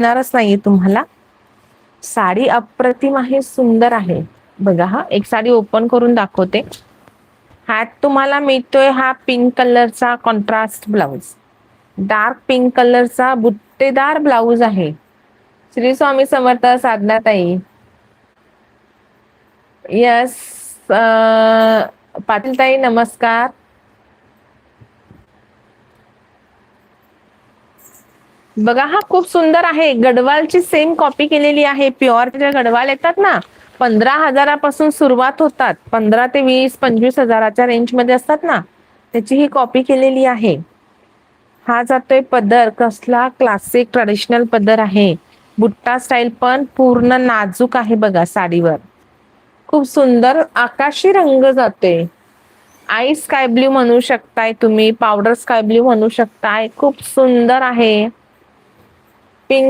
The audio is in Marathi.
येणारच नाहीये तुम्हाला. साडी अप्रतिम आहे, सुंदर आहे. बघा हा, एक साडी ओपन करून दाखवते. ह्यात तुम्हाला मिळतोय हा पिंक कलरचा कॉन्ट्रास्ट ब्लाउज. डार्क पिंक कलरचा बुट्टेदार ब्लाउज आहे. श्री स्वामी समर्थ साधनाताई. यस. पाटील ताई नमस्कार. बघा हा खूप सुंदर आहे. गडवालची सेम कॉपी केलेली आहे. प्युअर गडवाल येतात ना, 15,000पासून सुरुवात होतात. 15 ते 20-25 हजाराच्या रेंज मध्ये असतात ना, त्याची ही कॉपी केलेली आहे. हा जातोय पदर, कसला क्लासिक ट्रेडिशनल पदर आहे. बुट्टा स्टाईल पण पूर्ण नाजूक आहे बघा साडीवर. खूप सुंदर आकाशी रंग जातोय. आईस स्काय ब्ल्यू म्हणू शकताय तुम्ही, पावडर स्काय ब्ल्यू म्हणू शकताय. खूप सुंदर आहे. पिंक